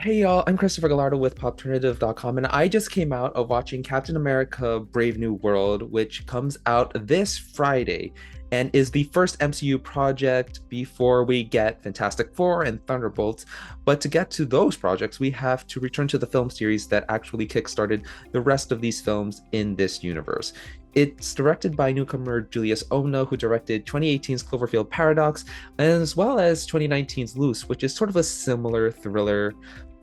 Hey y'all, I'm Christopher Gallardo with popternative.com, and I just came out of watching Captain America Brave New World, which comes out this Friday and is the first MCU project before we get Fantastic Four and Thunderbolts. But to get to those projects, we have to return to the film series that actually kickstarted the rest of these films in this universe. It's directed by newcomer Julius Onah, who directed 2018's Cloverfield Paradox, as well as 2019's Loose, which is sort of a similar thriller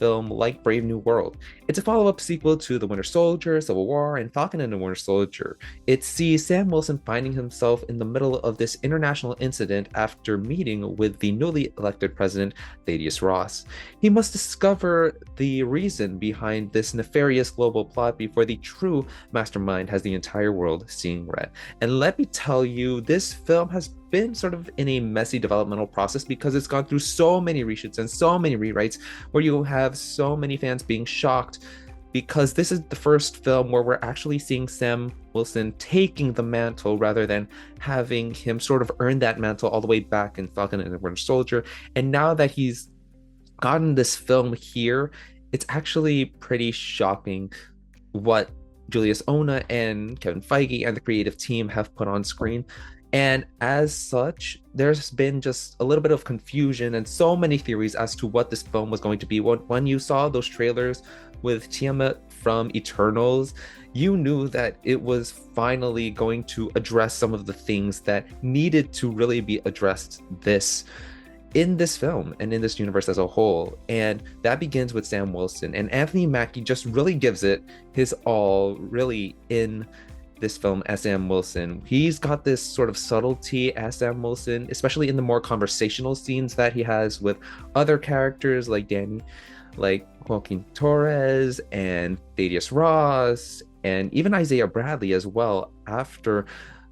film like Brave New World. It's a follow-up sequel to The Winter Soldier, Civil War, and Falcon and the Winter Soldier. It sees Sam Wilson finding himself in the middle of this international incident after meeting with the newly elected president, Thaddeus Ross. He must discover the reason behind this nefarious global plot before the true mastermind has the entire world seeing red. And let me tell you, this film has been sort of in a messy developmental process because it's gone through so many reshoots and so many rewrites where you have so many fans being shocked because this is the first film where we're actually seeing Sam Wilson taking the mantle rather than having him sort of earn that mantle all the way back in Falcon and the Winter Soldier. And now that he's gotten this film here, it's actually pretty shocking what Julius Onah and Kevin Feige and the creative team have put on screen. And as such, there's been just a little bit of confusion and so many theories as to what this film was going to be. When you saw those trailers with Tiamat from Eternals, you knew that it was finally going to address some of the things that needed to really be addressed in this film and in this universe as a whole. And that begins with Sam Wilson. And Anthony Mackie just really gives it his all, really, in this film as Sam Wilson. He's got this sort of subtlety as Sam Wilson, especially in the more conversational scenes that he has with other characters like Danny, like Joaquin Torres and Thaddeus Ross, and even Isaiah Bradley as well after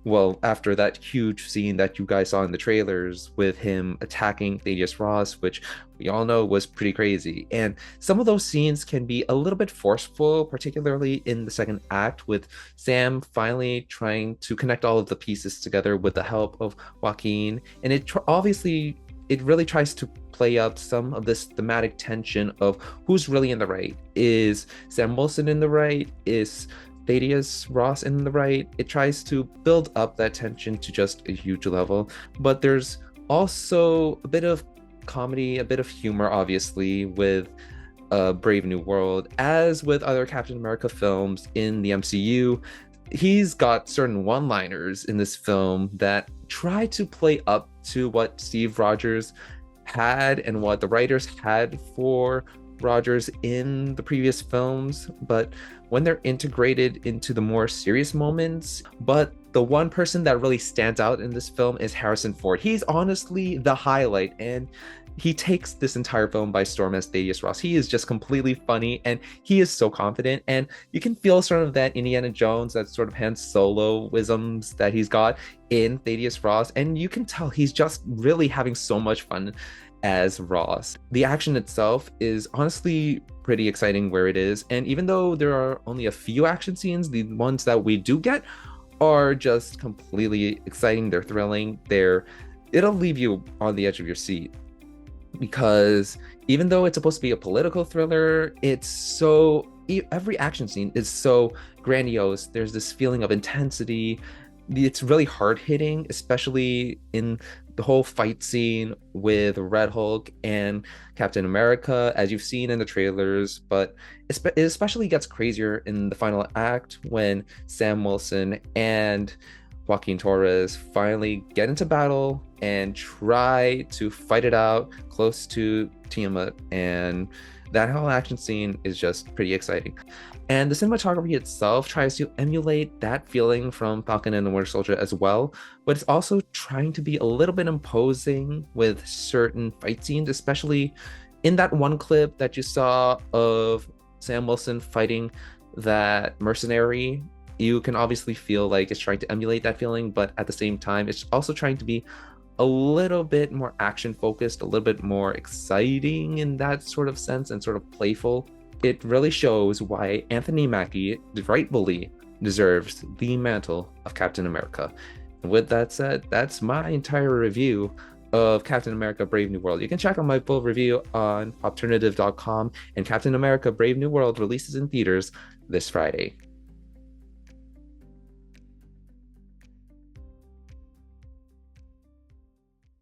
that huge scene that you guys saw in the trailers with him attacking Thaddeus Ross, which we all know was pretty crazy. And some of those scenes can be a little bit forceful, particularly in the second act, with Sam finally trying to connect all of the pieces together with the help of Joaquin. And obviously, it really tries to play up some of this thematic tension of who's really in the right. Is Sam Wilson in the right? Is Thaddeus Ross in the right? It tries to build up that tension to just a huge level, but there's also a bit of comedy, a bit of humor, obviously, with Brave New World. As with other Captain America films in the MCU, he's got certain one-liners in this film that try to play up to what Steve Rogers had and what the writers had for Rogers in the previous films, but when they're integrated into the more serious moments. But the one person that really stands out in this film is Harrison Ford. He's honestly the highlight, and he takes this entire film by storm as Thaddeus Ross. He is just completely funny, and he is so confident, and you can feel sort of that Indiana Jones, that sort of Han Solo-isms that he's got in Thaddeus Ross, and you can tell he's just really having so much fun as Ross. The action itself is honestly pretty exciting where it is, and even though there are only a few action scenes, the ones that we do get are just completely exciting. They're thrilling. It'll leave you on the edge of your seat, because even though it's supposed to be a political thriller, every action scene is so grandiose. There's this feeling of intensity. It's really hard-hitting, especially in the whole fight scene with Red Hulk and Captain America, as you've seen in the trailers, but it especially gets crazier in the final act when Sam Wilson and Joaquin Torres finally get into battle and try to fight it out close to Tiamat, and that whole action scene is just pretty exciting. And the cinematography itself tries to emulate that feeling from Falcon and the Winter Soldier as well, but it's also trying to be a little bit imposing with certain fight scenes, especially in that one clip that you saw of Sam Wilson fighting that mercenary. You can obviously feel like it's trying to emulate that feeling, but at the same time, it's also trying to be a little bit more action focused, a little bit more exciting in that sort of sense, and sort of playful. It really shows why Anthony Mackie rightfully deserves the mantle of Captain America. And with that said, that's my entire review of Captain America Brave New World. You can check out my full review on popternative.com, and Captain America Brave New World releases in theaters this Friday.